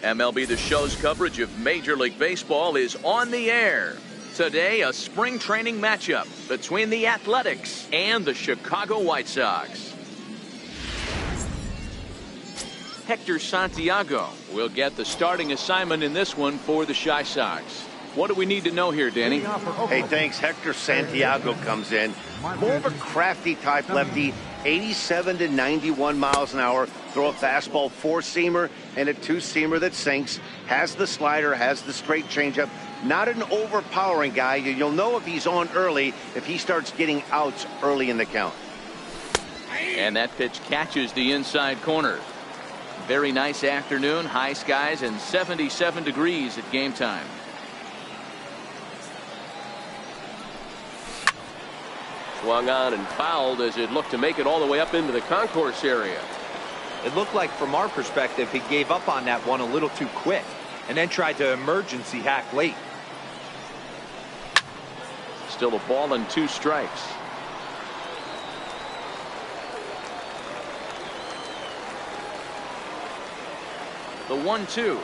MLB The Show's coverage of Major League Baseball is on the air. Today, a spring training matchup between the Athletics and the Chicago White Sox. Hector Santiago will get the starting assignment in this one for the Chi Sox. What do we need to know here, Danny? Hey, thanks. Hector Santiago comes in. More of a crafty type lefty, 87 to 91 miles an hour. Throw a fastball, four-seamer, and a two-seamer that sinks. Has the slider, has the straight changeup. Not an overpowering guy. You'll know if he's on early if he starts getting outs early in the count. And that pitch catches the inside corner. Very nice afternoon, high skies, and 77 degrees at game time. Swung on and fouled as it looked to make it all the way up into the concourse area. It looked like, from our perspective, he gave up on that one a little too quick and then tried to emergency hack late. Still a ball and 2 strikes. The 1-2.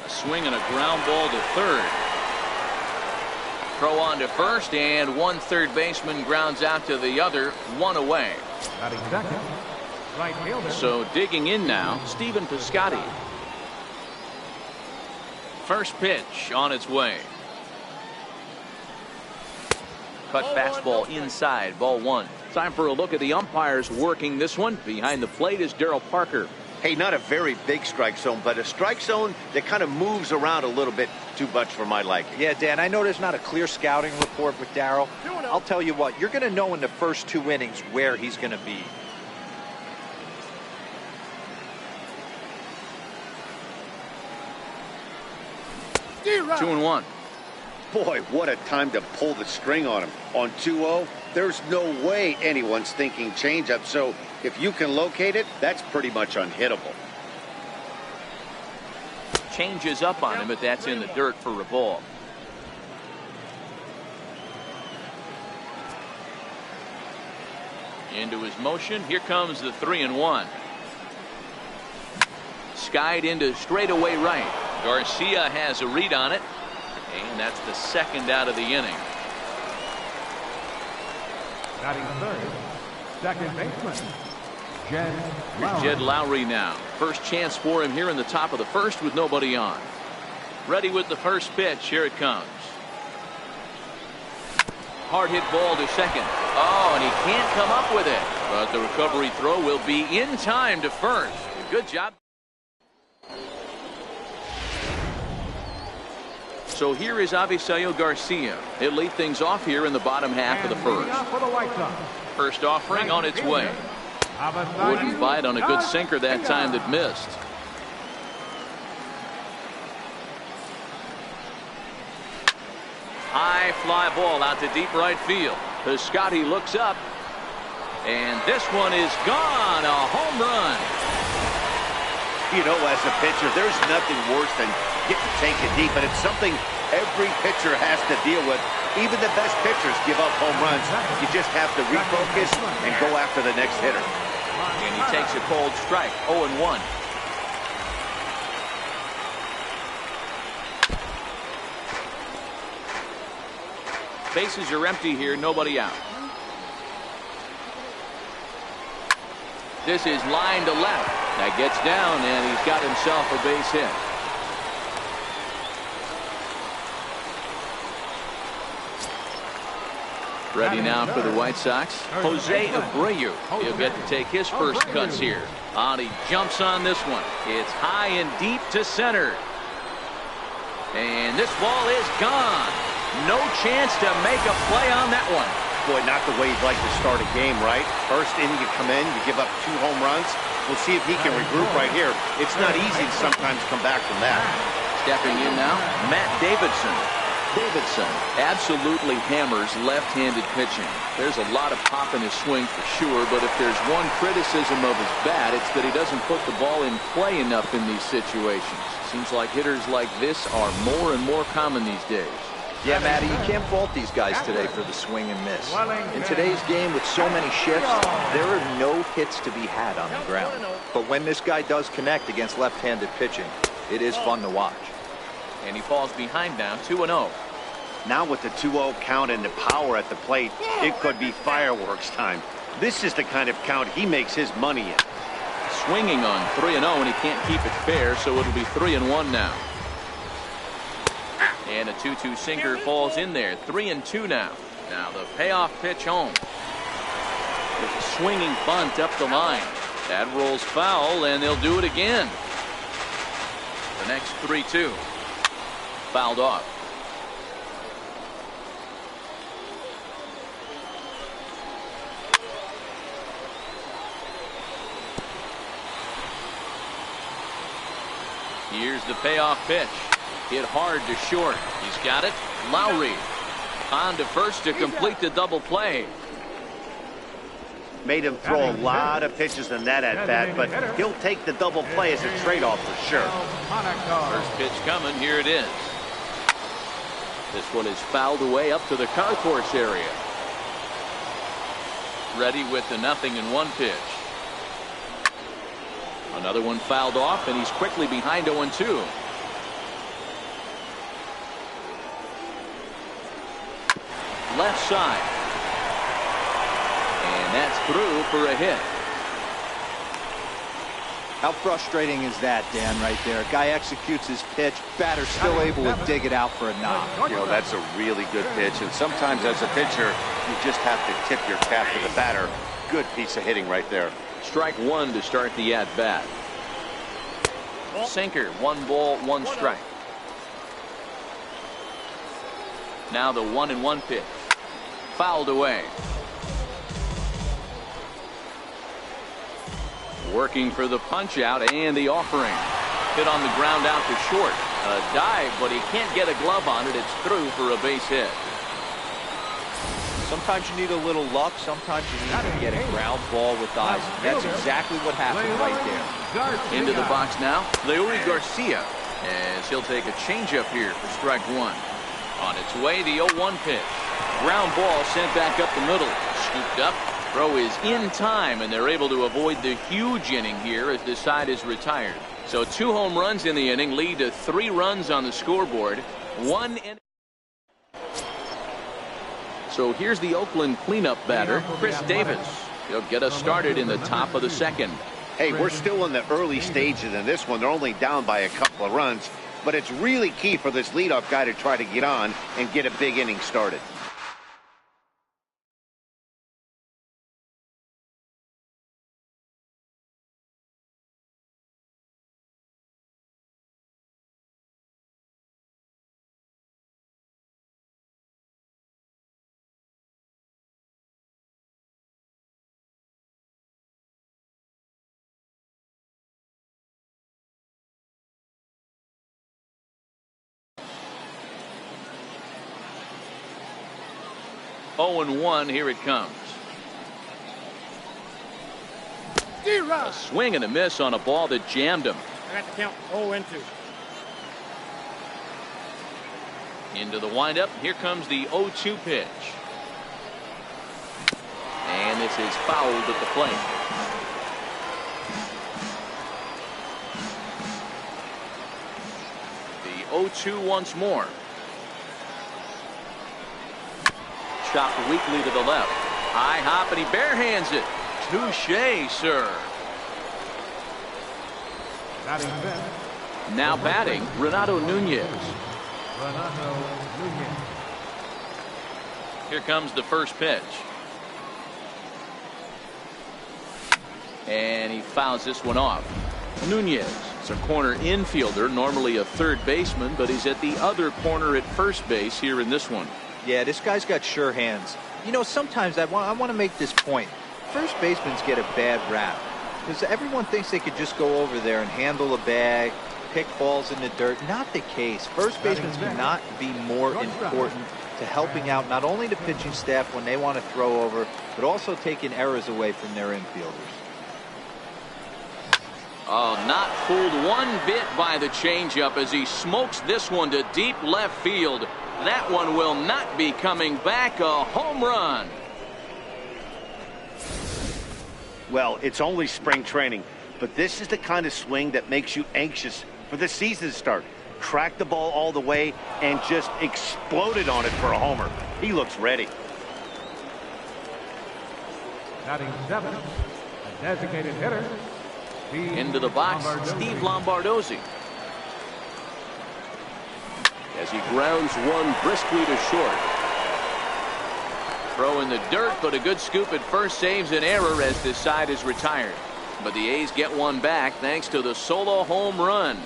A swing and a ground ball to third. Throw on to first, and one third baseman grounds out to the other, one away. So digging in now, Stephen Piscotty. First pitch on its way. Cut fastball inside, ball 1. Time for a look at the umpires working this one. Behind the plate is Darryl Parker. Hey, not a very big strike zone, but a strike zone that kind of moves around a little bit too much for my liking. Yeah, Dan, I know there's not a clear scouting report with Darryl. I'll tell you what, you're going to know in the first 2 innings where he's going to be. Two and 1. Boy, what a time to pull the string on him. On 2-0, there's no way anyone's thinking changeup, so if you can locate it, that's pretty much unhittable. Changes up on him, but that's in the dirt for a ball. Into his motion. Here comes the 3-1. Skied into straightaway right. Garcia has a read on it, and that's the second out of the inning. Batting third, second baseman, Jed Lowry now. First chance for him here in the top of the first with nobody on. Ready with the first pitch. Here it comes. Hard hit ball to second. Oh, and he can't come up with it. But the recovery throw will be in time to first. Good job. So here is Avisaíl Garcia. He'll lead things off here in the bottom half of the first. First offering on its way. Wouldn't bite on a good sinker that time that missed. High fly ball out to deep right field. Piscotty looks up, and this one is gone. A home run. You know, as a pitcher, there's nothing worse than getting taken deep, and it's something every pitcher has to deal with. Even the best pitchers give up home runs. You just have to refocus and go after the next hitter. And he takes a cold strike. 0-1. Bases are empty here, nobody out. This is line to left. That gets down, and he's got himself a base hit. Ready now for the White Sox. Jose Abreu. He'll get to take his first cuts here. He jumps on this one. It's high and deep to center. And this ball is gone. No chance to make a play on that one. Boy, not the way you'd like to start a game, right? First inning, you come in, you give up 2 home runs. We'll see if he can regroup right here. It's not easy to sometimes come back from that. Stepping in now, Matt Davidson. Davidson absolutely hammers left-handed pitching. There's a lot of pop in his swing for sure, but if there's one criticism of his bat, it's that he doesn't put the ball in play enough in these situations. Seems like hitters like this are more and more common these days. Yeah, Matty, you can't fault these guys today for the swing and miss. In today's game with so many shifts, there are no hits to be had on the ground. But when this guy does connect against left-handed pitching, it is fun to watch. And he falls behind now, 2-0. Now with the 2-0 count and the power at the plate, it could be fireworks time. This is the kind of count he makes his money in. Swinging on 3-0, and he can't keep it fair, so it'll be 3-1 now. And a 2-2 sinker falls in there. 3-2 now. Now the payoff pitch home. There's a swinging bunt up the line. That rolls foul, and they'll do it again. The next 3-2. Fouled off. Here's the payoff pitch. Hit hard to short. He's got it. Lowry on to first to complete the double play. Made him throw a lot of pitches in that at bat, but he'll take the double play as a trade-off for sure. First pitch coming. Here it is. This one is fouled away up to the concourse area. Ready with the 0-1 pitch. Another one fouled off, and he's quickly behind 0-2. Left side. And that's through for a hit. How frustrating is that, Dan, right there? Guy executes his pitch, batter still able to dig it out for a knock. You know, that's a really good pitch, and sometimes as a pitcher, you just have to tip your cap to the batter. Good piece of hitting right there. Strike one to start the at-bat. Sinker, 1 ball, 1 strike. Now the 1-1 pitch. Fouled away. Working for the punch out and the offering. Hit on the ground out to short. A dive, but he can't get a glove on it. It's through for a base hit. Sometimes you need a little luck. Sometimes you need to get a ground ball with eyes. That's exactly what happened right there. Into the box now, Leury Garcia, as he'll take a changeup here for strike one. On its way, the 0-1 pitch. Ground ball sent back up the middle. Scooped up. Throw is in time, and they're able to avoid the huge inning here as the side is retired. So 2 home runs in the inning lead to 3 runs on the scoreboard. 1 inning. So here's the Oakland cleanup batter, Chris Davis. He'll get us started in the top of the second. Hey, we're still in the early stages in this one. They're only down by a couple of runs, but it's really key for this leadoff guy to try to get on and get a big inning started. Oh, 0-1, here it comes. A swing and a miss on a ball that jammed him. I got to count 0-2. Into the windup. Here comes the 0-2 pitch. And this is fouled at the plate. The 0-2 once more. Chopped weakly to the left. High hop, and he barehands it. Touche, sir. Now batting, Renato Nunez. Here comes the first pitch. And he fouls this one off. Nunez is a corner infielder, normally a third baseman, but he's at the other corner at first base here in this one. Yeah, this guy's got sure hands. You know, sometimes I want to make this point. First basemen get a bad rap because everyone thinks they could just go over there and handle a bag, pick balls in the dirt. Not the case. First basemen cannot be more important to helping out not only the pitching staff when they want to throw over, but also taking errors away from their infielders. Oh, not fooled one bit by the changeup as he smokes this one to deep left field. That one will not be coming back. A home run. Well, it's only spring training, but this is the kind of swing that makes you anxious for the season to start. Tracked the ball all the way and just exploded on it for a homer. He looks ready. Batting 7, a designated hitter. Into the box, Steve Lombardozzi. As he grounds one briskly to short. Throw in the dirt, but a good scoop at first saves an error as this side is retired. But the A's get one back thanks to the solo home run.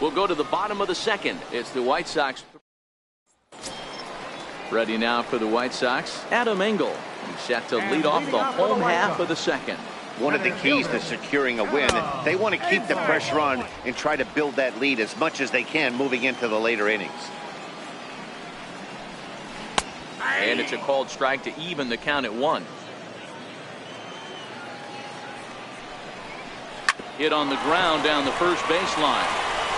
We'll go to the bottom of the second. It's the White Sox. Ready now for the White Sox, Adam Engel. He's set to lead off the home half of the second. One of the keys to securing a win, they want to keep the pressure on and try to build that lead as much as they can moving into the later innings. And it's a called strike to even the count at 1. Hit on the ground down the first baseline.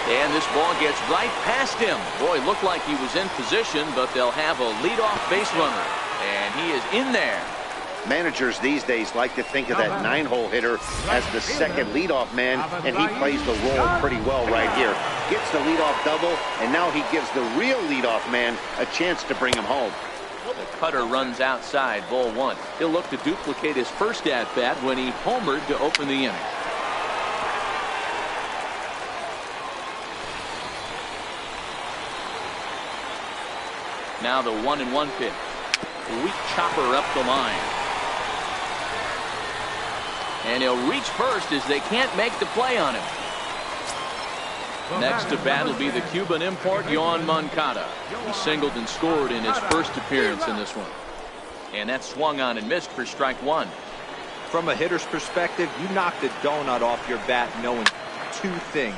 And this ball gets right past him. Boy, looked like he was in position, but they'll have a leadoff base runner. And he is in there. Managers these days like to think of that 9-hole hitter as the second leadoff man, and he plays the role pretty well right here. Gets the leadoff double, and now he gives the real leadoff man a chance to bring him home. The cutter runs outside, ball 1. He'll look to duplicate his first at-bat when he homered to open the inning. Now the 1-1 pitch. Weak chopper up the line. And he'll reach first as they can't make the play on him. Next to bat will be the Cuban import, Yoan Moncada. He singled and scored in his first appearance in this one. And that swung on and missed for strike 1. From a hitter's perspective, you knocked the donut off your bat knowing two things.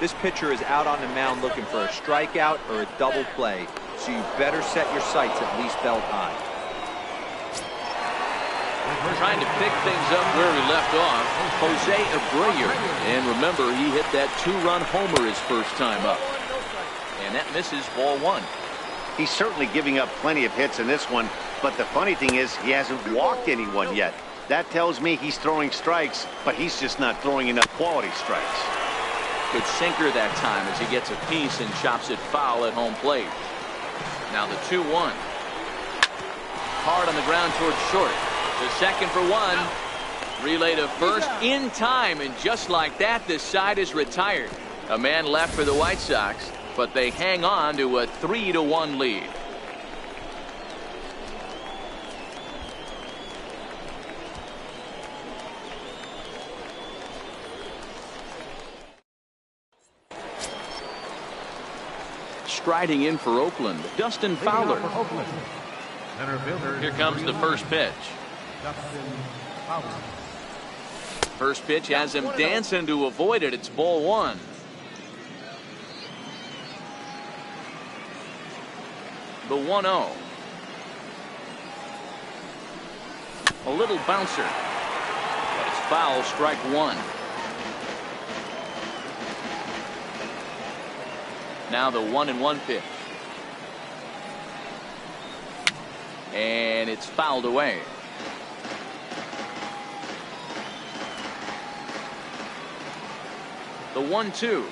This pitcher is out on the mound looking for a strikeout or a double play, so you better set your sights at least belt high. Trying to pick things up where he left off, Jose Abreu. And remember, he hit that 2-run homer his first time up. And that misses, ball 1. He's certainly giving up plenty of hits in this one, but the funny thing is he hasn't walked anyone yet. That tells me he's throwing strikes, but he's just not throwing enough quality strikes. Good sinker that time as he gets a piece and chops it foul at home plate. Now the 2-1. Hard on the ground towards short. The second for 1. Relay to first in time, and just like that, this side is retired. A man left for the White Sox, but they hang on to a 3-1 lead. Striding in for Oakland, Dustin Fowler. Here comes the first pitch. First pitch has him dancing to avoid it. It's ball 1. The 1-0. A little bouncer, but it's foul, strike 1. Now the 1-1 pitch. And it's fouled away. The 1-2.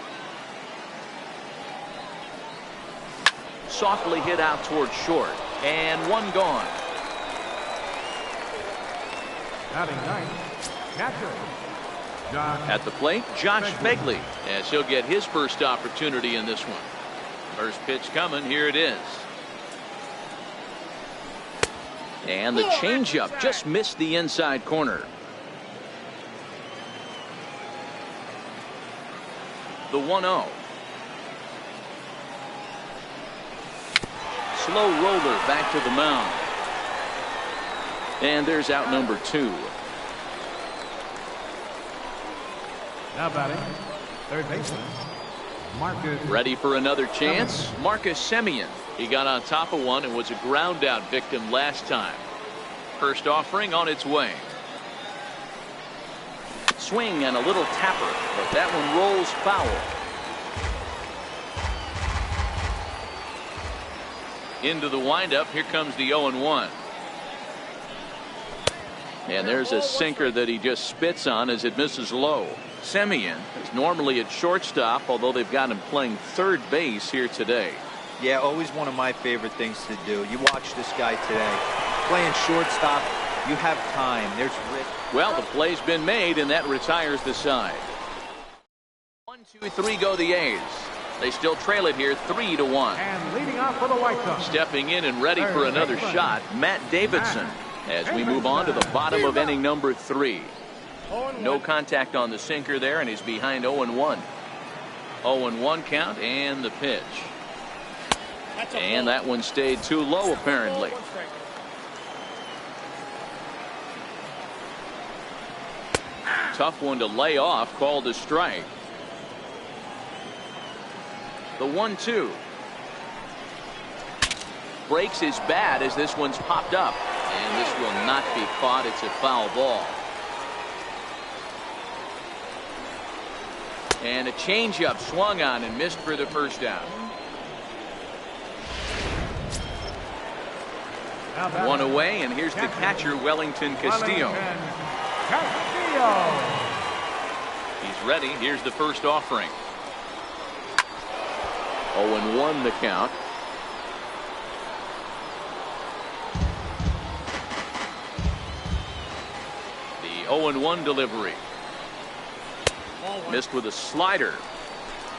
Softly hit out towards short. And one gone. At the plate, Josh Begley, as he'll get his first opportunity in this one. First pitch coming. Here it is. And the changeup just missed the inside corner. The 1-0. Slow roller back to the mound. And there's out number 2. Now batting, third baseman, Marcus. Ready for another chance? Marcus Semien. He got on top of one and was a ground out victim last time. First offering on its way. Swing and a little tapper, but that one rolls foul. Into the windup. Here comes the 0-1. And there's a sinker that he just spits on as it misses low. Semien is normally at shortstop, although they've got him playing third base here today. Yeah, always one of my favorite things to do. You watch this guy today. Playing shortstop, you have time. There's risk. Well, the play's been made, and that retires the side. 1, 2, 3 go the A's. They still trail it here 3-1. And leading off for the White Sox. Stepping in and ready for another shot, Matt Davidson, as we move on to the bottom of inning number 3. No contact on the sinker there, and he's behind 0-1. 0-1 count, and the pitch. And that one stayed too low, apparently. Tough one to lay off, called a strike. The 1-2. Breaks his bat as this one's popped up. And this will not be caught. It's a foul ball. And a changeup swung on and missed for the first out. One away, and here's the catcher, Wellington Castillo. He's ready. Here's the first offering. 0-1 the count. The 0-1 delivery. Missed with a slider.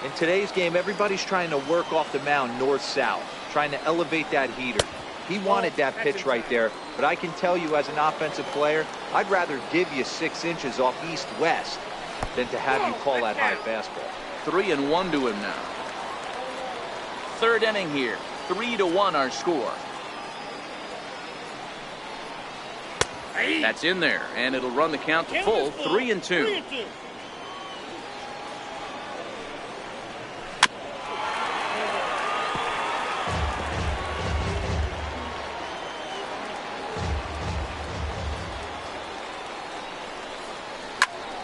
In today's game, everybody's trying to work off the mound north-south, trying to elevate that heater. He wanted that pitch right there, but I can tell you as an offensive player, I'd rather give you 6 inches off east-west than to have you call that high fastball. 3-1 to him now. Third inning here. 3-1 our score. That's in there, and it'll run the count to full. 3-2.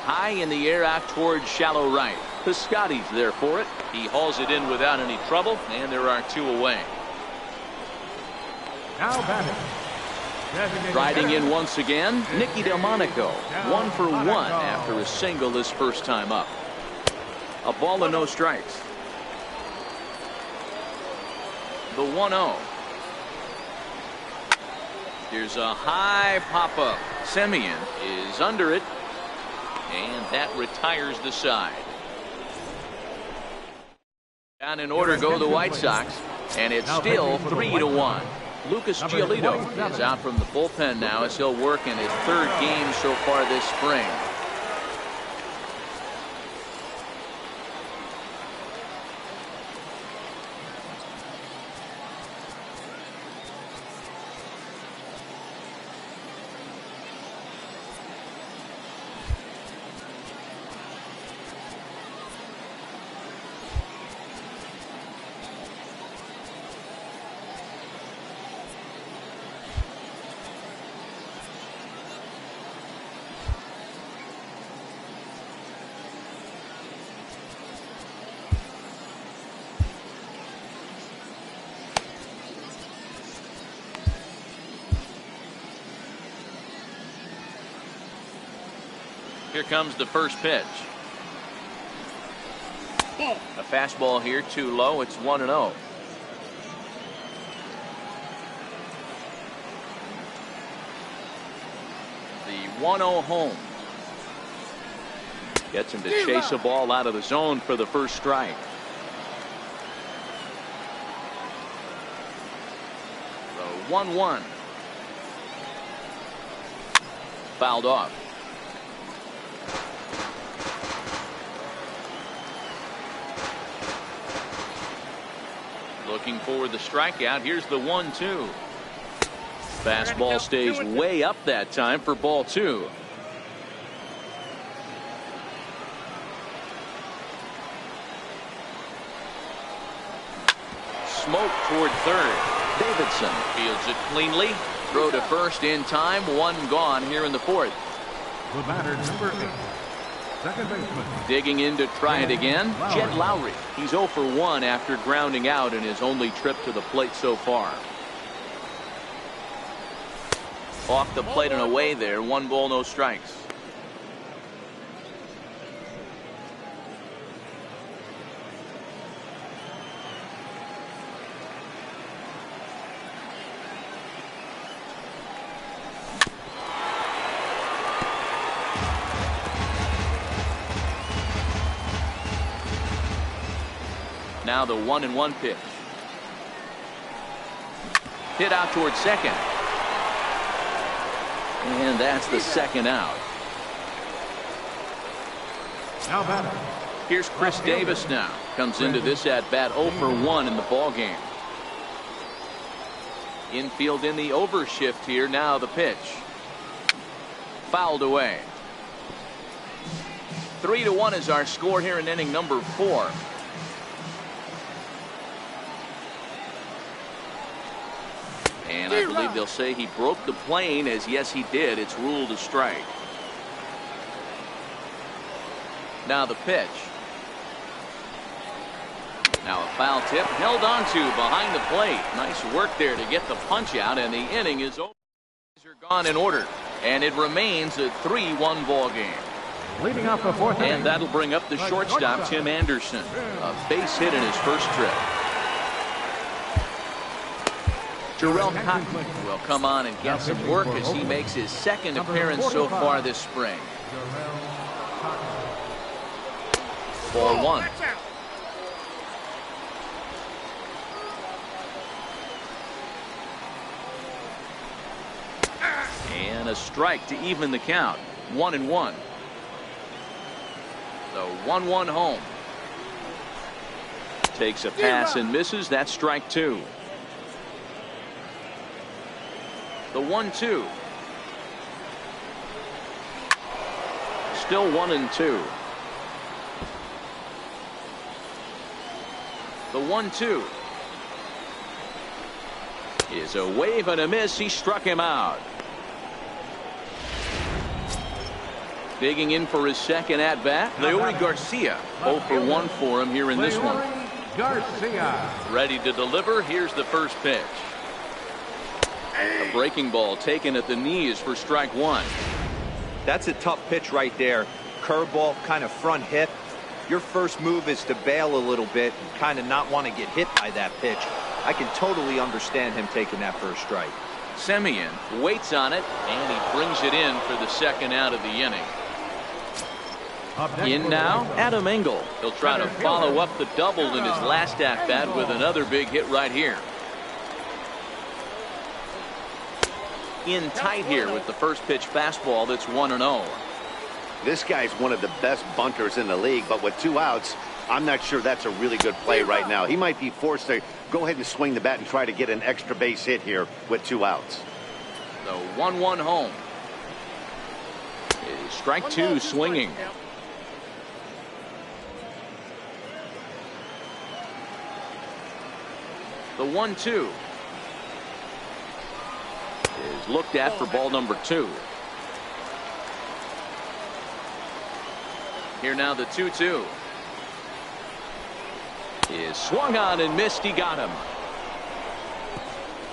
High in the air out towards shallow right. Piscotty's there for it. He hauls it in without any trouble, and there are 2 away. Now batting. Riding in once again, Nicky Delmonico. 1 for 1 after a single this first time up. A ball and no strikes. The 1-0. Here's a high pop-up. Semien is under it, and that retires the side. Down in order go the White Sox, and it's still 3-1. Lucas Giolito is out from the bullpen now as he'll work in his 3rd game so far this spring. Here comes the first pitch. A fastball here too low. It's 1-0. The 1-0 home. Gets him to chase a ball out of the zone for the first strike. The 1-1. Fouled off. Looking for the strikeout. Here's the 1-2. Fastball stays way up that time for ball 2. Smoke toward third. Davidson fields it cleanly. Throw to first in time. 1 gone here in the 4th. The batter, number 8. Second baseman. Digging in to try it again. Jed Lowry. He's 0 for 1 after grounding out in his only trip to the plate so far. Off the plate and away there. 1 ball, no strikes. Now the 1-1 pitch. Hit out towards second. And that's the second out. Now batter. Here's Chris Davis now. Comes into this at bat 0 for 1 in the ball game. Infield in the overshift here. Now the pitch. Fouled away. 3-1 is our score here in inning number 4. And I believe they'll say he broke the plane, as yes he did. It's ruled a strike. Now the pitch. Now a foul tip held on to behind the plate. Nice work there to get the punch out, and the inning is over. Are gone in order, and it remains a 3-1 ball game. Leading off the fourth inning. And that'll bring up the shortstop, Tim Anderson. A base hit in his first trip. Jarrell Cotton will come on and get some work as he makes his second appearance so far this spring. Ball 1. And a strike to even the count. 1-1. The 1-1 home. Takes a pass and misses. That's strike 2. The 1-2. Still 1-2. The 1-2 is a wave and a miss. He struck him out. Digging in for his second at bat, Leury Garcia. 0 for 1 for him here in this one. Garcia. Ready to deliver. Here's the first pitch. A breaking ball taken at the knees for strike 1. That's a tough pitch right there. Curveball, kind of front hip. Your first move is to bail a little bit and kind of not want to get hit by that pitch. I can totally understand him taking that first strike. Semien waits on it, and he brings it in for the second out of the inning. In now, Adam Engel. He'll try to follow up the double in his last at bat with another big hit right here. In tight here with the first pitch fastball that's 1-0. This guy's one of the best bunters in the league, but with 2 outs, I'm not sure that's a really good play right now. He might be forced to go ahead and swing the bat and try to get an extra base hit here with 2 outs. The 1-1 home. It is strike 2 swinging. The 1-2 is looked at for ball number 2. Here now the 2-2 is swung on and missed. He got him.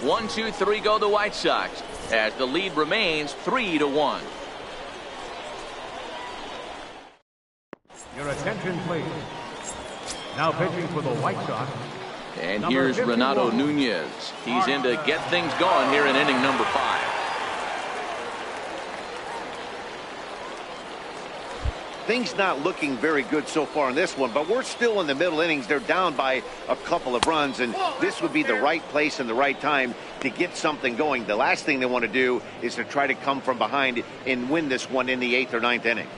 1-2-3 go the White Sox as the lead remains 3-1. Your attention, please. Now pitching for the White Sox. And here's Renato Nunez. He's in to get things going here in inning number 5. Things not looking very good so far in this one, but we're still in the middle innings. They're down by a couple of runs, and this would be the right place and the right time to get something going. The last thing they want to do is to try to come from behind and win this one in the 8th or 9th inning.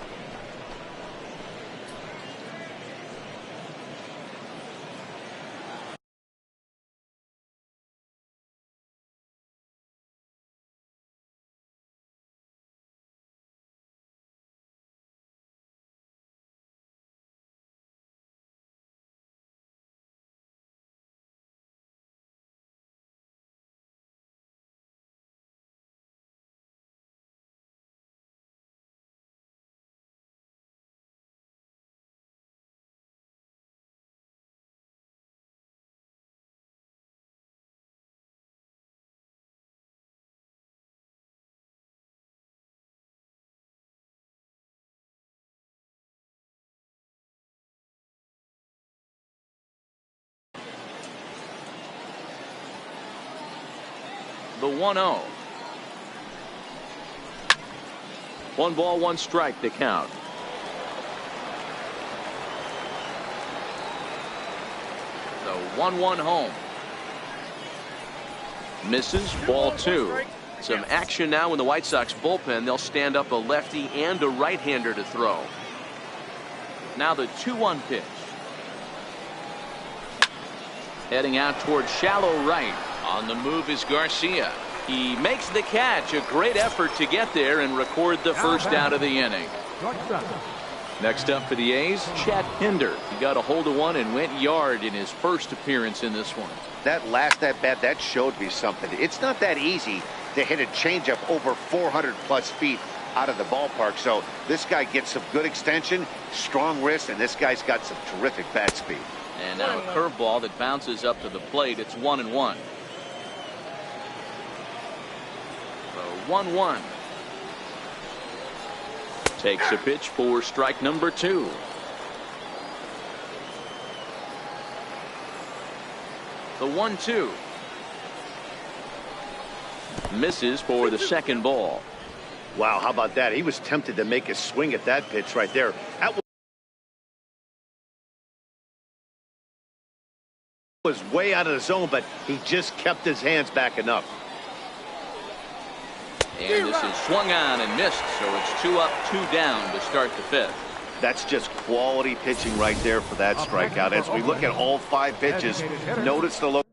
The 1-0. 1 ball, 1 strike to count. The 1-1 home. Misses, ball 2. Some action now in the White Sox bullpen. They'll stand up a lefty and a right-hander to throw. Now the 2-1 pitch. Heading out toward shallow right. On the move is Garcia. He makes the catch. A great effort to get there and record the first out of the inning. Next up for the A's, Chad Pinder. He got a hold of one and went yard in his first appearance in this one. That last at bat, that showed me something. It's not that easy to hit a changeup over 400 plus feet out of the ballpark. So this guy gets some good extension, strong wrist, and this guy's got some terrific bat speed. And now a curveball that bounces up to the plate. It's 1-1. The 1-1. Takes a pitch for strike number 2. The 1-2. Misses for the second ball. Wow, how about that? He was tempted to make a swing at that pitch right there. That was way out of the zone, but he just kept his hands back enough. And this is swung on and missed, so it's 2 up, 2 down to start the 5th. That's just quality pitching right there for that strikeout. As we look at all 5 pitches, notice the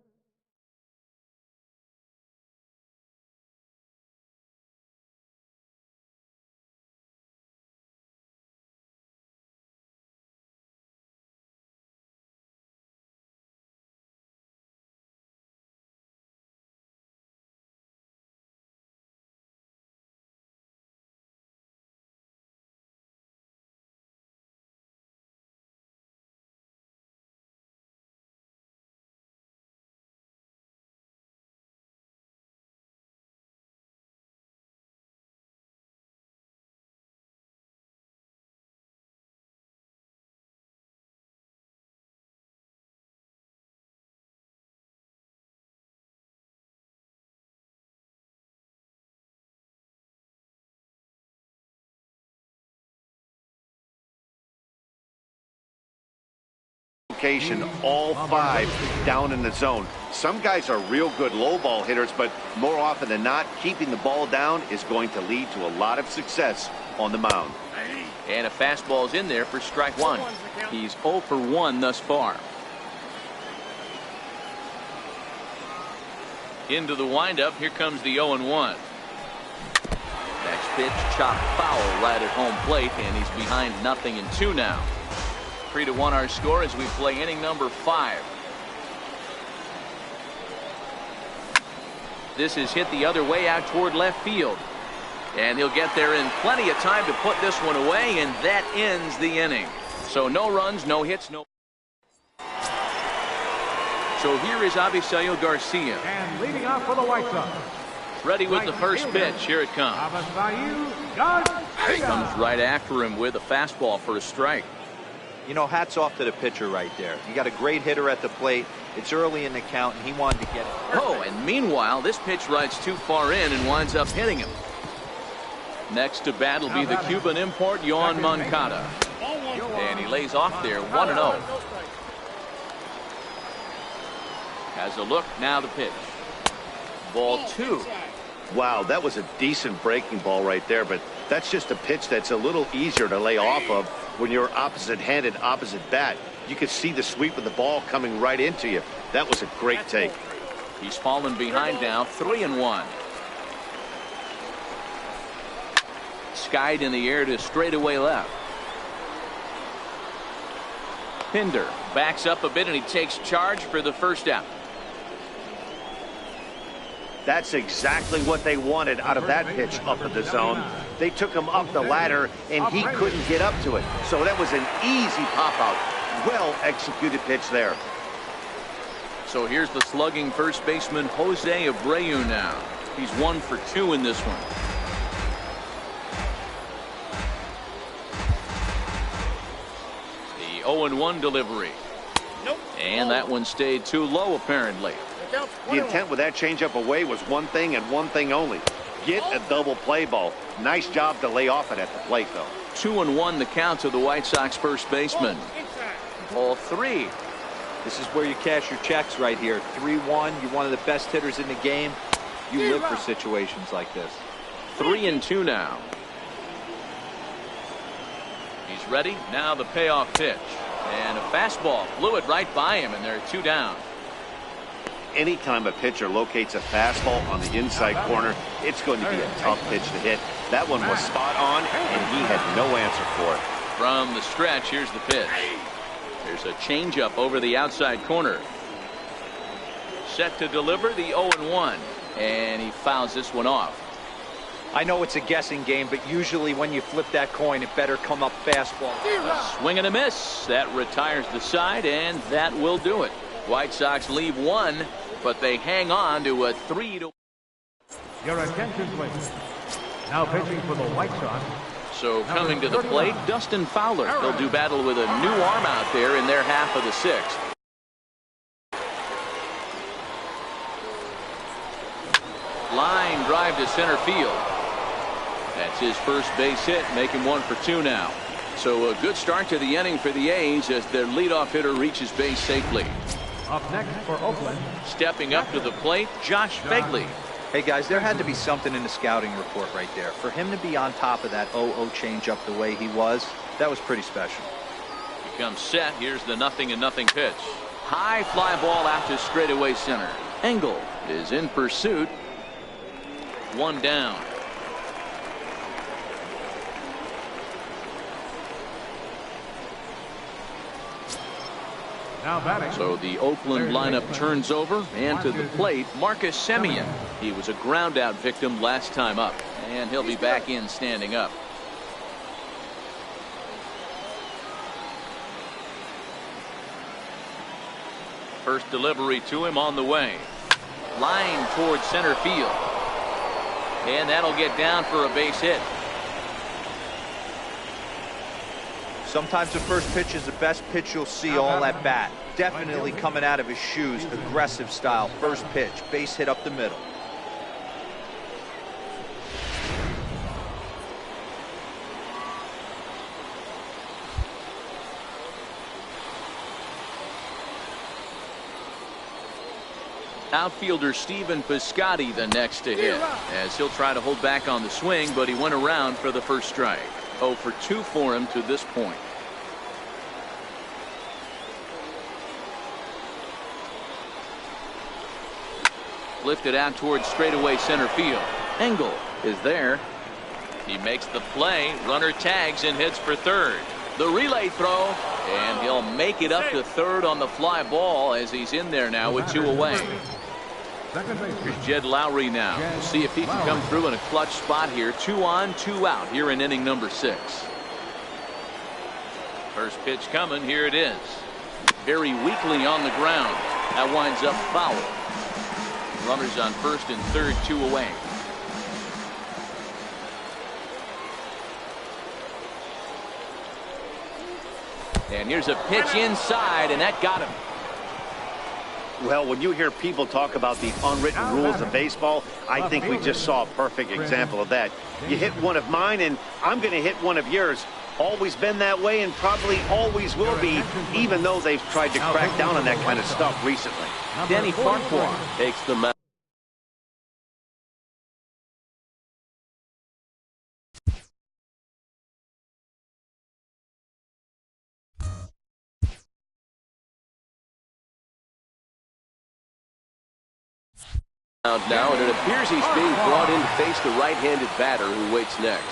location, all 5 down in the zone. Some guys are real good low ball hitters, but more often than not, keeping the ball down is going to lead to a lot of success on the mound. And a fastball's in there for strike 1. He's 0 for 1 thus far. Into the windup. Here comes the 0-1. Next pitch, chopped foul right at home plate, and he's behind 0-2 now. 3-1 our score as we play inning number 5. This is hit the other way out toward left field. And he'll get there in plenty of time to put this one away, and that ends the inning. So no runs, no hits, no. So here is Avisail Garcia. And leading off for the White Sox. Ready with the first pitch. Here it comes. Avisail Garcia. Comes right after him with a fastball for a strike. You know, hats off to the pitcher right there. You got a great hitter at the plate. It's early in the count, and he wanted to get it. Oh, and meanwhile, this pitch rides too far in and winds up hitting him. Next to bat will be the Cuban import, Yoan Moncada. And he lays off there, 1-0. Has a look, now the pitch. Ball 2. Wow, that was a decent breaking ball right there, but that's just a pitch that's a little easier to lay off of when you're opposite-handed, opposite bat. You could see the sweep of the ball coming right into you. That was a great take. He's fallen behind now, 3-1. Skied in the air to straightaway left. Pinder backs up a bit and he takes charge for the first out. That's exactly what they wanted out of that pitch up in the zone. They took him up the ladder, and he couldn't get up to it. So that was an easy pop-out. Well-executed pitch there. So here's the slugging first baseman, Jose Abreu now. He's 1 for 2 in this one. The 0-1 delivery. And that one stayed too low, apparently. The intent with that changeup away was one thing and one thing only. Get a double play ball. Nice job to lay off it at the plate, though. 2-1 the count to the White Sox first baseman. Ball 3. This is where you cash your checks right here. 3-1. You're one of the best hitters in the game. You live for situations like this. 3-2 now. He's ready. Now the payoff pitch. And a fastball blew it right by him, and they're 2 down. Anytime a pitcher locates a fastball on the inside corner, it's going to be a tough pitch to hit. That one was spot on, and he had no answer for it. From the stretch, here's the pitch. There's a changeup over the outside corner. Set to deliver the 0-1, and he fouls this one off. I know it's a guessing game, but usually when you flip that coin, it better come up fastball. A swing and a miss. That retires the side, and that will do it. White Sox leave 1, but they hang on to a 3-1. Your attention, please. Now pitching for the White Sox. So coming to the plate, Dustin Fowler. They'll do battle with a new arm out there in their half of the 6th. Line drive to center field. That's his first base hit, making 1 for 2 now. So a good start to the inning for the A's as their leadoff hitter reaches base safely. Up next for Oakland. Stepping up to the plate, Josh Begley. Hey, guys, there had to be something in the scouting report right there. For him to be on top of that 0-0 changeup the way he was, that was pretty special. Becomes set. Here's the 0-0 pitch. High fly ball out to straightaway center. Engel is in pursuit. 1 down. Now batting. So the Oakland lineup turns over, and to the plate, Marcus Semien. He was a ground out victim last time up, and he'll be back in standing up. First delivery to him on the way. Line towards center field. And that'll get down for a base hit. Sometimes the first pitch is the best pitch you'll see all at bat. Definitely coming out of his shoes, aggressive style. First pitch, base hit up the middle. Outfielder Stephen Piscotty the next to hit, as he'll try to hold back on the swing, but he went around for the first strike. 0 for 2 for him to this point. Lifted out towards straightaway center field. Engel is there. He makes the play. Runner tags and hits for third. The relay throw, and he'll make it up to third on the fly ball as he's in there now with 2 away. Here's Jed Lowry now. We'll see if he can come through in a clutch spot here. 2 on, 2 out here in inning number 6. First pitch coming. Here it is. Very weakly on the ground. That winds up foul. Runners on first and third, 2 away. And here's a pitch inside, and that got him. Well, when you hear people talk about the unwritten rules of baseball, I think we just saw a perfect example of that. You hit one of mine, and I'm going to hit one of yours. Always been that way and probably always will be, even though they've tried to crack down on that kind of stuff recently. Danny Farquhar takes the mound. Now, and it appears he's being brought in to face the right-handed batter who waits next.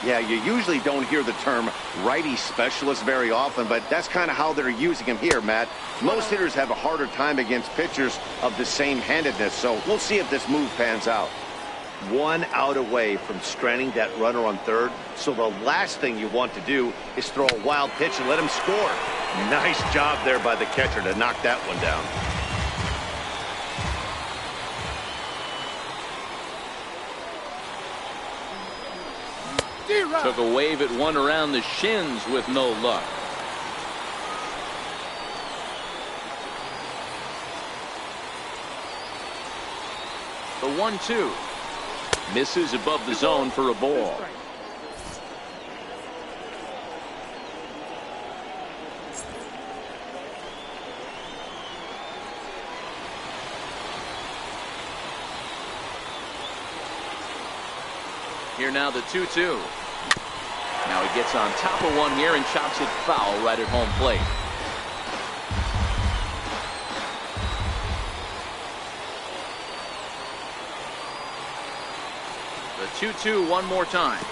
Yeah, you usually don't hear the term righty specialist very often, but that's kind of how they're using him here, Matt. Most hitters have a harder time against pitchers of the same handedness, so we'll see if this move pans out. 1 out away from stranding that runner on third, so the last thing you want to do is throw a wild pitch and let him score. Nice job there by the catcher to knock that one down. Took a wave at one around the shins with no luck. The 1-2. Misses above the zone for a ball. Here now the 2-2. Now he gets on top of one here and chops it foul right at home plate. The 2-2 one more time.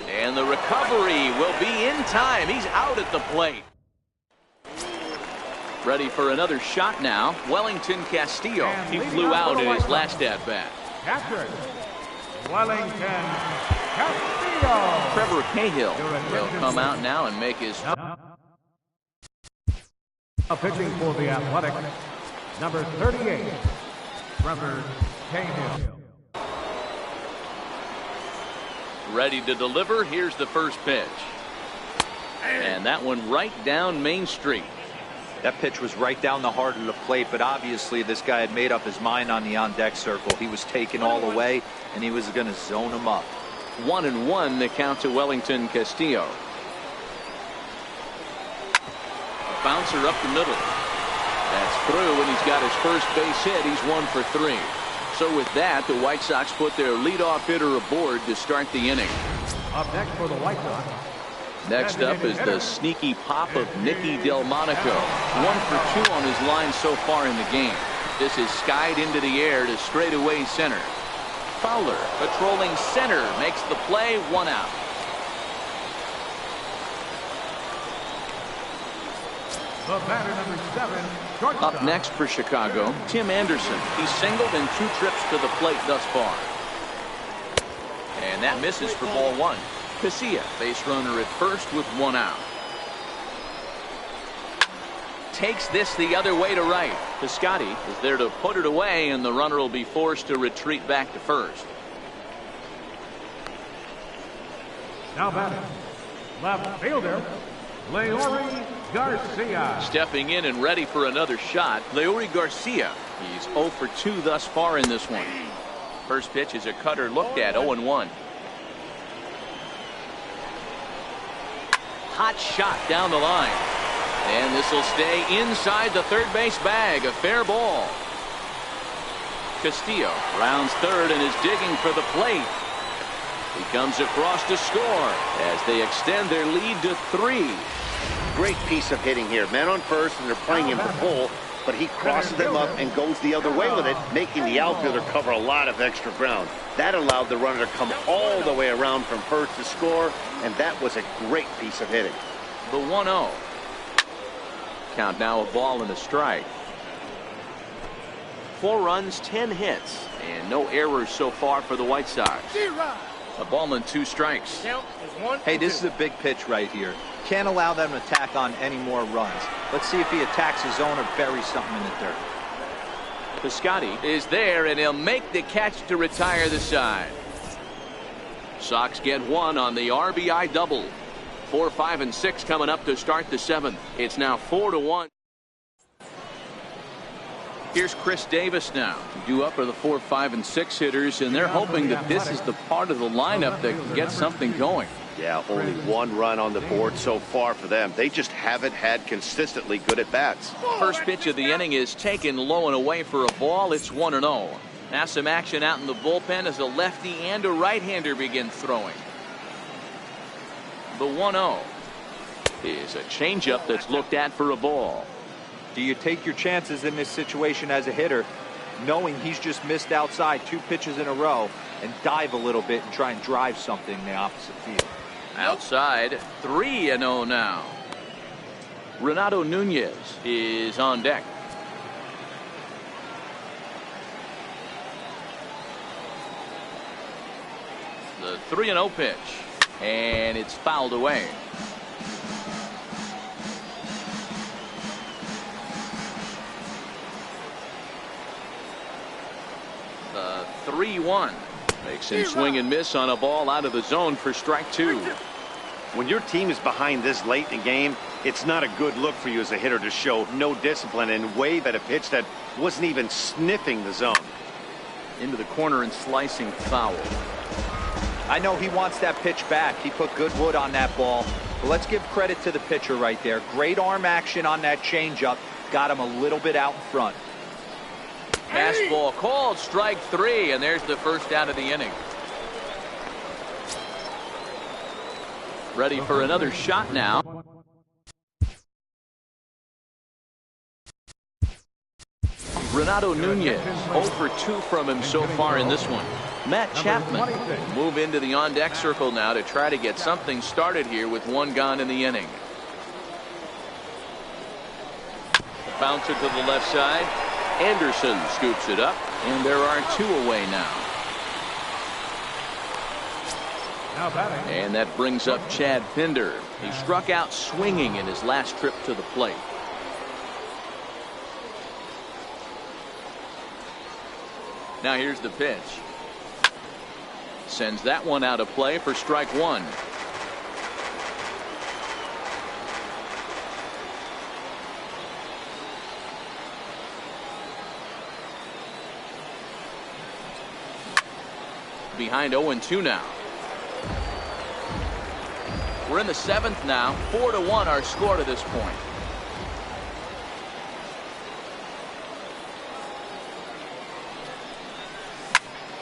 And the recovery will be in time. He's out at the plate. Ready for another shot now. Wellington Castillo. He flew out in his last at-bat. Catcher, Wellington Castillo. Trevor Cahill will come out now and make his... Pitching for the Athletics, number 38, Trevor Cahill. Ready to deliver. Here's the first pitch. And that one right down Main Street. That pitch was right down the heart of the plate, but obviously this guy had made up his mind on the on-deck circle. He was taken all the way, and he was going to zone him up. 1-1 the count to Wellington Castillo. A bouncer up the middle. That's through, and he's got his first base hit. He's 1 for 3. So with that, the White Sox put their leadoff hitter aboard to start the inning. Up next for the White Sox. Next up is the sneaky pop of Nicky Delmonico. 1 for 2 on his line so far in the game. This is skied into the air to straightaway center. Fowler patrolling center makes the play. 1 out. The batter, number 7, shortstop. Up next for Chicago, Tim Anderson. He's singled in 2 trips to the plate thus far. And that misses for ball 1. Casilla, base runner at first with 1 out. Takes this the other way to right. Piscotty is there to put it away, and the runner will be forced to retreat back to first. Now batting, left fielder, Leury Garcia. Stepping in and ready for another shot, Leury Garcia. He's 0 for 2 thus far in this one. First pitch is a cutter looked at. 0-1. Hot shot down the line. And this will stay inside the third base bag. A fair ball. Castillo rounds third and is digging for the plate. He comes across to score as they extend their lead to 3. Great piece of hitting here. Man on first, and they're playing him for pull, but he crosses them up and goes the other way with it, making the outfielder cover a lot of extra ground. That allowed the runner to come all the way around from first to score, and that was a great piece of hitting. The 1-0. Count now a ball and a strike. 4 runs, 10 hits, and no errors so far for the White Sox. A ball and 2 strikes. Hey, this is a big pitch right here. Can't allow them to tack on any more runs. Let's see if he attacks his zone or buries something in the dirt. Piscotty is there, and he'll make the catch to retire the side. Sox get 1 on the RBI double. 4, 5, and 6 coming up to start the 7th. It's now 4-1. Here's Chris Davis now. Due up are the 4, 5, and 6 hitters, and they're hoping that this is the part of the lineup that can get something going. Yeah, only 1 run on the board so far for them. They just haven't had consistently good at-bats. First pitch of the inning is taken low and away for a ball. It's 1-0. Now some action out in the bullpen as a lefty and a right-hander begin throwing. The 1-0 is a changeup that's looked at for a ball. Do you take your chances in this situation as a hitter, knowing he's just missed outside 2 pitches in a row, and dive a little bit and try and drive something in the opposite field? Outside, 3-0 now. Renato Nunez is on deck. The 3-0 pitch, and it's fouled away. The 3-1 makes him swing and miss on a ball out of the zone for strike 2. When your team is behind this late in the game, it's not a good look for you as a hitter to show no discipline and wave at a pitch that wasn't even sniffing the zone. Into the corner and slicing foul. I know he wants that pitch back. He put good wood on that ball. But let's give credit to the pitcher right there. Great arm action on that changeup. Got him a little bit out in front. Fastball called, strike 3, and there's the first out of the inning. Ready for another shot now. Renato Nunez, 0 for 2 from him so far in this one. Matt Chapman move into the on-deck circle now to try to get something started here with 1 gone in the inning. Bouncer to the left side. Anderson scoops it up, and there are 2 away now. And that brings up Chad Pinder. He struck out swinging in his last trip to the plate. Now here's the pitch. Sends that one out of play for strike 1. Behind 0-2 now. We're in the 7th now. 4-1 our score to this point.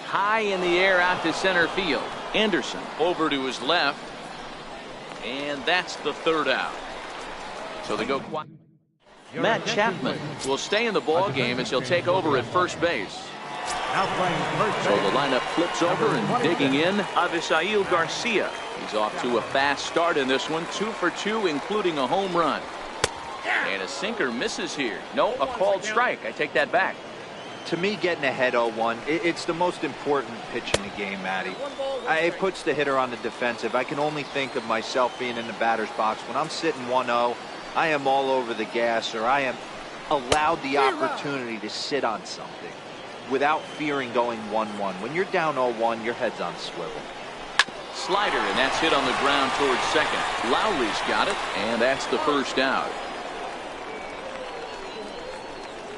High in the air out to center field. Anderson over to his left. And that's the 3rd out. So they go quiet. Matt Chapman will stay in the ball game as he'll take over at first base. So the lineup flips over and digging in, Avisail Garcia. He's off to a fast start in this one. 2 for 2, including a home run. And a sinker misses here. No, a called strike. I take that back. To me, getting ahead 0-1, it's the most important pitch in the game, Matty. It puts the hitter on the defensive. I can only think of myself being in the batter's box. When I'm sitting 1-0, I am all over the gas, or I am allowed the opportunity to sit on something without fearing going 1-1. When you're down 0-1, your head's on swivel. Slider, and that's hit on the ground towards second. Lowry's got it, and that's the first out.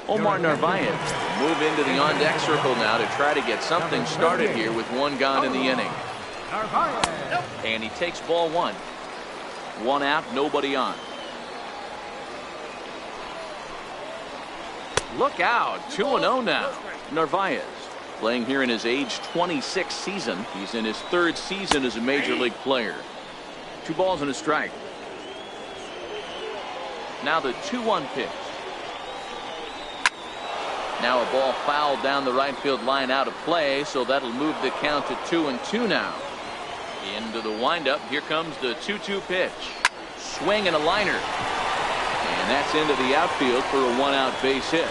Omar Narvaez move into the on-deck circle now to try to get something started here with 1 gone in the inning. And he takes ball 1. 1 out, nobody on. Look out, 2-0 now. Narvaez playing here in his age 26 season. He's in his 3rd season as a major league player. 2 balls and a strike. Now the 2-1 pitch. Now a ball fouled down the right field line out of play, so that'll move the count to 2-2 now. Into the windup. Here comes the 2-2 pitch. Swing and a liner. And that's into the outfield for a 1-out base hit.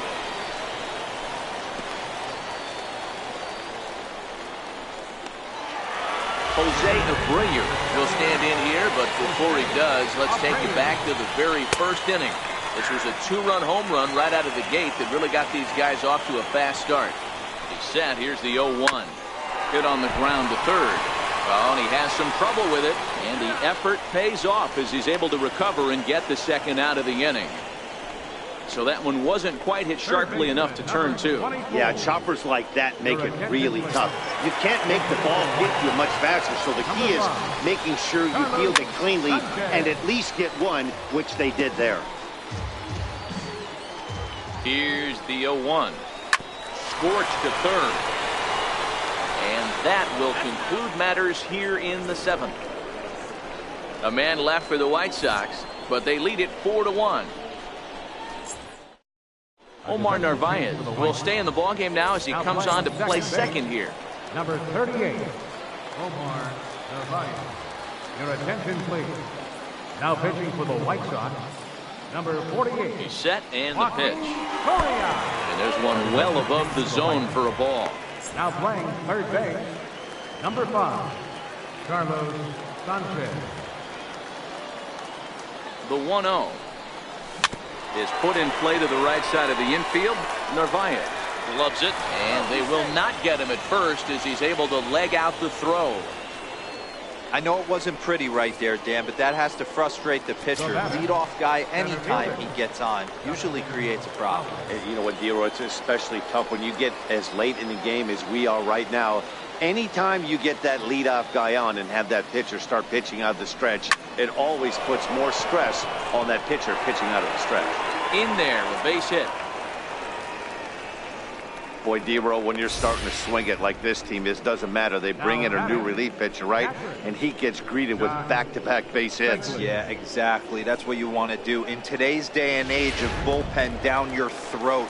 Jose Abreu will stand in here, but before he does, let's take you back to the very first inning. This was a 2-run home run right out of the gate that really got these guys off to a fast start. He's set. Here's the 0-1. Hit on the ground to third. Oh, and he has some trouble with it, and the effort pays off as he's able to recover and get the 2nd out of the inning. So that one wasn't quite hit sharply enough to turn 2. Yeah, choppers like that make it really tough. You can't make the ball hit you much faster, so the key is making sure you field it cleanly and at least get 1, which they did there. Here's the 0-1. Scorched to third. And that will conclude matters here in the 7th. A man left for the White Sox, but they lead it 4-1. Omar Narvaez will stay in the ballgame now as he comes on to play second here. Number 38, Omar Narvaez. Your attention, please. Now pitching for the White Sox, number 48. He's set and the pitch. And there's one well above the zone for a ball. Now playing third base, number 5, Carlos Sanchez. The 1-0 is put in play to the right side of the infield. Narvaez gloves it, and they will not get him at first as he's able to leg out the throw. I know it wasn't pretty right there, Dan, but that has to frustrate the pitcher. Leadoff guy, anytime he gets on, usually creates a problem. And you know what, Dero, it's especially tough when you get as late in the game as we are right now. Anytime you get that leadoff guy on and have that pitcher start pitching out of the stretch, it always puts more stress on that pitcher pitching out of the stretch. In there, a base hit. Boy, Dero, when you're starting to swing it like this team is, doesn't matter. They bring in a new relief pitcher, right? And he gets greeted with back-to-back base hits. Yeah, exactly. That's what you want to do. In today's day and age of bullpen down your throat,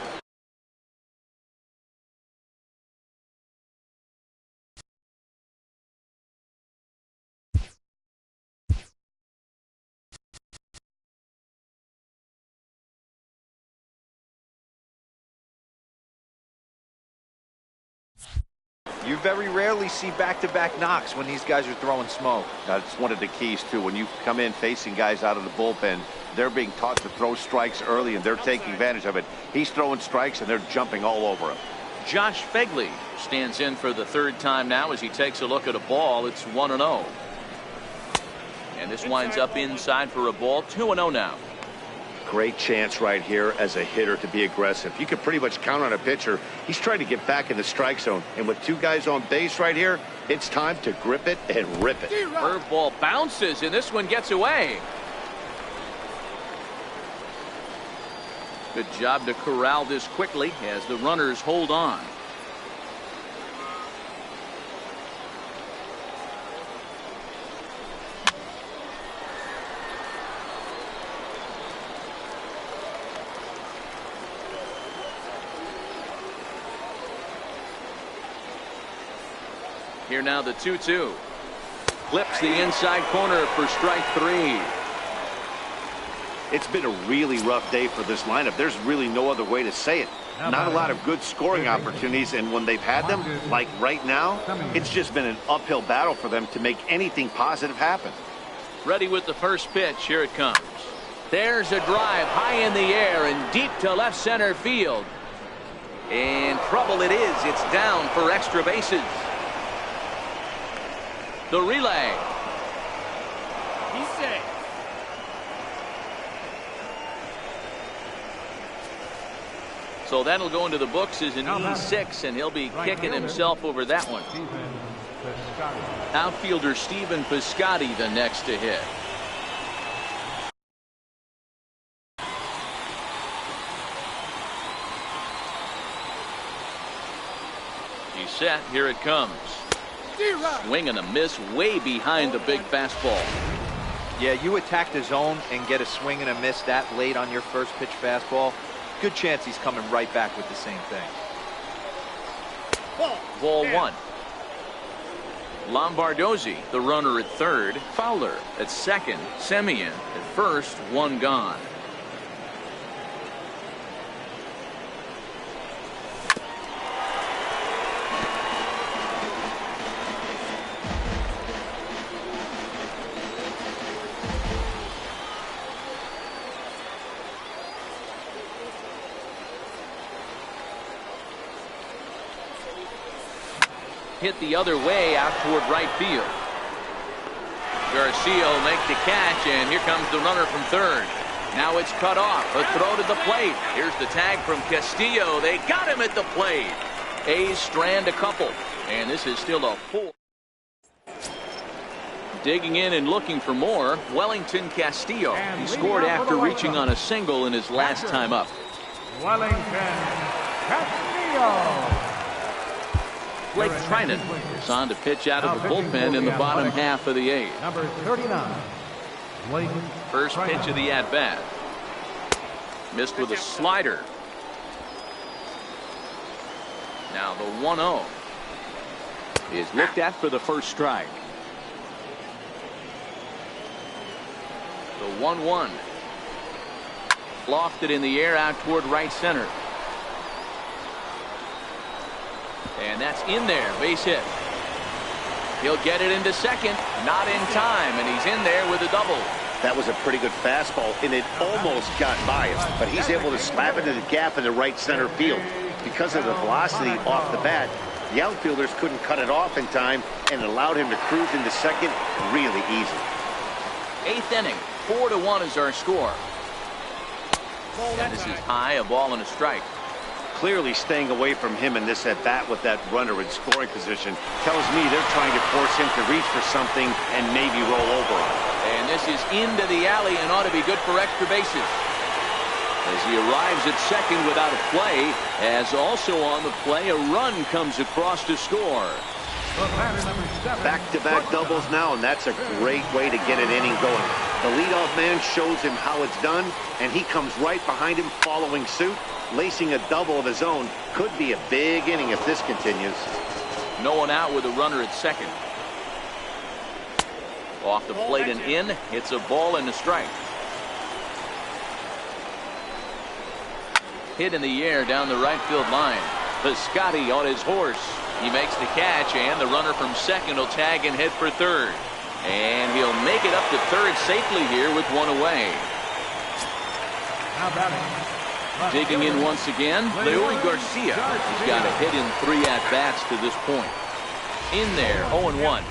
you very rarely see back-to-back knocks when these guys are throwing smoke. That's one of the keys, too. When you come in facing guys out of the bullpen, they're being taught to throw strikes early, and they're taking advantage of it. He's throwing strikes, and they're jumping all over him. Josh Fegley stands in for the third time now as he takes a look at a ball. It's 1-0. And this winds up inside for a ball. 2-0 now. Great chance right here as a hitter to be aggressive. You can pretty much count on a pitcher. He's trying to get back in the strike zone. And with two guys on base right here, it's time to grip it and rip it. Curveball bounces, and this one gets away. Good job to corral this quickly as the runners hold on. Here now the 2-2. Clips the inside corner for strike 3. It's been a really rough day for this lineup. There's really no other way to say it. Not a lot of good scoring opportunities, and when they've had them, like right now, it's just been an uphill battle for them to make anything positive happen. Ready with the first pitch. Here it comes. There's a drive high in the air and deep to left center field. And trouble it is. It's down for extra bases. The relay. He's safe. So that'll go into the books as an E6, and he'll be kicking himself over that one. Outfielder Stephen Piscotty the next to hit. He's set. Here it comes. Swing and a miss way behind the big fastball. Yeah, you attack the zone and get a swing and a miss that late on your first pitch fastball. Good chance he's coming right back with the same thing. Ball one. Lombardozzi, the runner at third. Fowler at second. Semien at first. One gone. Hit the other way out toward right field. Garcia will make the catch, and here comes the runner from third. Now it's cut off. A throw to the plate. Here's the tag from Castillo. They got him at the plate. A's strand a couple, and this is still a 4. Digging in and looking for more, Wellington Castillo. He scored after reaching on a single in his last time up. Wellington Castillo. Blake Trinan is on to pitch out of the bullpen in the bottom half of the 8th. Number 39. First pitch of the at-bat. Missed with a slider. Now the 1-0 is looked at for the first strike. The 1-1. Lofted in the air out toward right center. And that's in there. Base hit. He'll get it into second. Not in time. And he's in there with a double. That was a pretty good fastball, and it almost got by him. But he's able to slap into the gap in the right center field. Because of the velocity off the bat, The outfielders couldn't cut it off in time, and it allowed him to cruise into second really easy. 8th inning, 4-1 is our score. And this is high, a ball and a strike. Clearly staying away from him in this at-bat with that runner in scoring position tells me they're trying to force him to reach for something and maybe roll over on it. And this is into the alley and ought to be good for extra bases. As he arrives at second without a play, as also on the play, a run comes across to score. Back-to-back doubles now, and that's a great way to get an inning going. The leadoff man shows him how it's done, and he comes right behind him following suit, lacing a double of his own. Could be a big inning if this continues. No one out with a runner at second. Off the plate and in. It's a ball and a strike. Hit in the air down the right field line. Piscotty on his horse. He makes the catch, and the runner from second will tag and head for third. And he'll make it up to third safely here with one away. Digging in once again, Leury Garcia. He's got a hit in 3 at-bats to this point. In there, 0-1.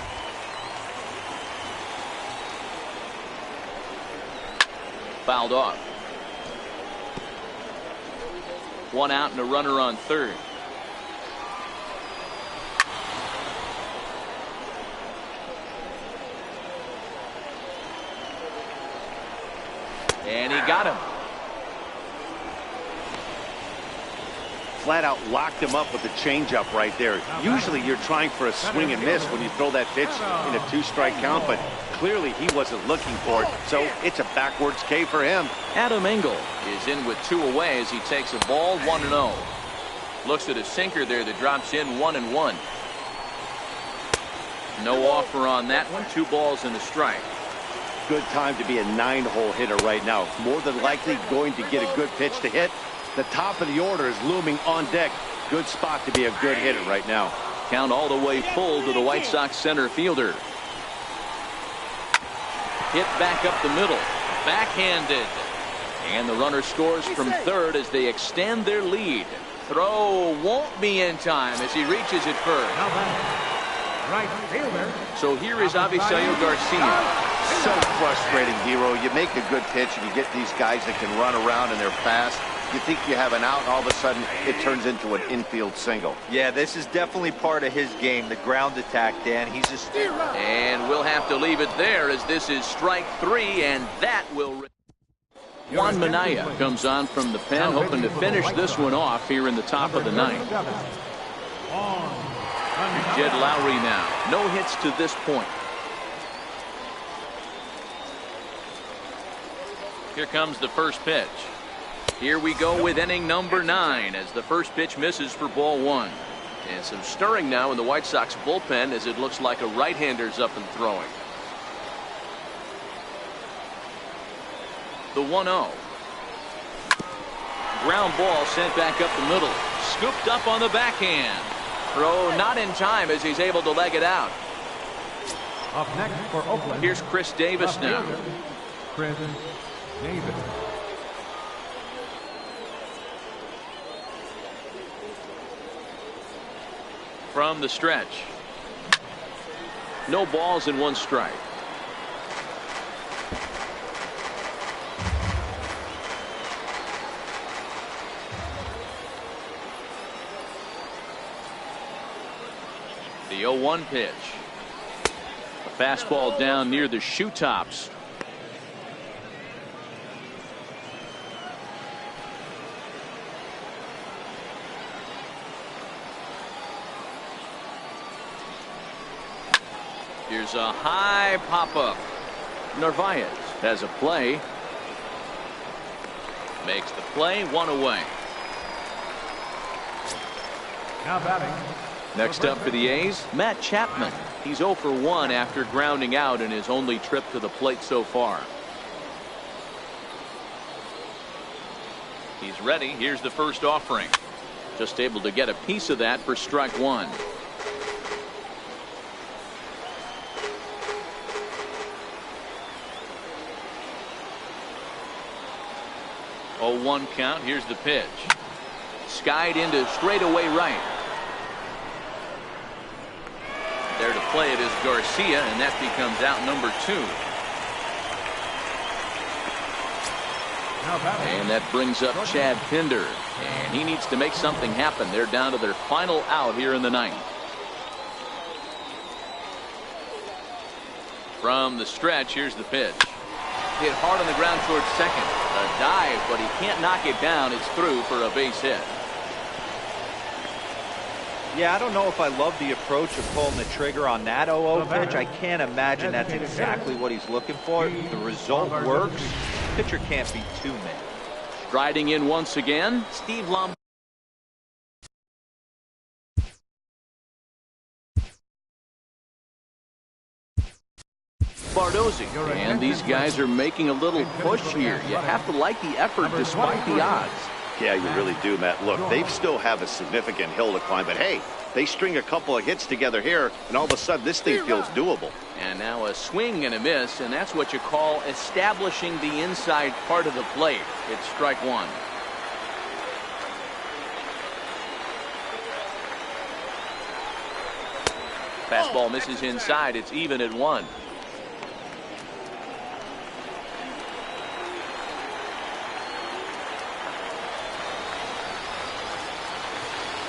Fouled off. 1 out and a runner on third. And he got him. Flat out locked him up with the changeup right there. Usually you're trying for a swing and miss when you throw that pitch in a 2-strike count, but clearly he wasn't looking for it, so it's a backwards K for him. Adam Engel is in with 2 away as he takes a ball 1-0. Looks at a sinker there that drops in 1-1. No offer on that one. 2 balls and a strike. Good time to be a 9-hole hitter right now. More than likely going to get a good pitch to hit. The top of the order is looming on deck. Good spot to be a good hitter right now. Count all the way full to the White Sox center fielder. Hit back up the middle. Backhanded. And the runner scores from third as they extend their lead. Throw won't be in time as he reaches it first. Right fielder. So here is Avisaíl Garcia. So frustrating, Hero. You make a good pitch and you get these guys that can run around and they're fast. You think you have an out, and all of a sudden it turns into an infield single. Yeah, this is definitely part of his game, the ground attack, Dan. He's just... And we'll have to leave it there as this is strike 3, and that will... Juan Minaya comes on from the pen, hoping to finish this one off here in the top of the 9th. Jed Lowry now. No hits to this point. Here comes the first pitch. Here we go with inning number 9 as the first pitch misses for ball 1. And some stirring now in the White Sox bullpen as it looks like a right-hander's up and throwing. The 1-0. Ground ball sent back up the middle. Scooped up on the backhand. Throw not in time as he's able to leg it out. Up next for Oakland. Here's Chris Davis now. Chris Davis. From the stretch. No balls and 1 strike. The 0-1 pitch. A fastball down near the shoe tops. Here's a high pop-up. Narvaez has a play. Makes the play, 1 away. Now batting. Next up for the A's, Matt Chapman. He's 0 for 1 after grounding out in his only trip to the plate so far. He's ready. Here's the first offering. Just able to get a piece of that for strike 1. 0-1 count. Here's the pitch. Skied into straightaway right. play it is Garcia, and that becomes out number 2. And that brings up Chad Pinder, and he needs to make something happen. They're down to their final out here in the 9th. From the stretch, here's the pitch. Hit hard on the ground towards second. A dive, but he can't knock it down. It's through for a base hit. Yeah, I don't know if I love the approach of pulling the trigger on that 0-0 pitch. I can't imagine that's exactly what he's looking for. The result works. Pitcher can't be too mad. Striding in once again, Steve Lombardi. Bardozzi. And these guys are making a little push here. You have to like the effort despite the odds. Yeah, you really do, Matt. Look, they still have a significant hill to climb, but hey, they string a couple of hits together here, and all of a sudden this thing feels doable. And now a swing and a miss, and that's what you call establishing the inside part of the plate. It's strike 1. Fastball misses inside. It's even at 1.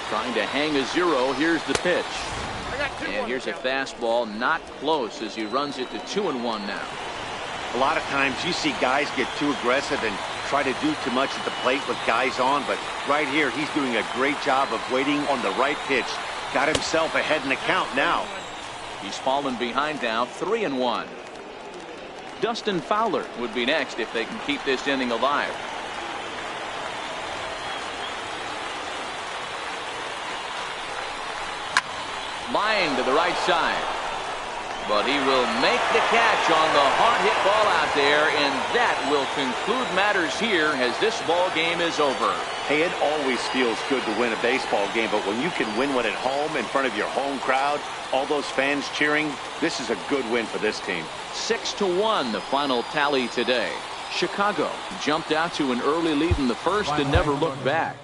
Trying to hang a 0. Here's the pitch. And here's a fastball not close as he runs it to 2-1 now. A lot of times you see guys get too aggressive and try to do too much at the plate with guys on, but right here he's doing a great job of waiting on the right pitch. Got himself ahead in the count now. He's fallen behind now, 3-1. Dustin Fowler would be next if they can keep this inning alive. Line to the right side. But he will make the catch on the hard hit ball out there, and that will conclude matters here as this ball game is over. Hey, it always feels good to win a baseball game, but when you can win one at home in front of your home crowd, all those fans cheering, this is a good win for this team. 6-1 the final tally today. Chicago jumped out to an early lead in the first and never looked back.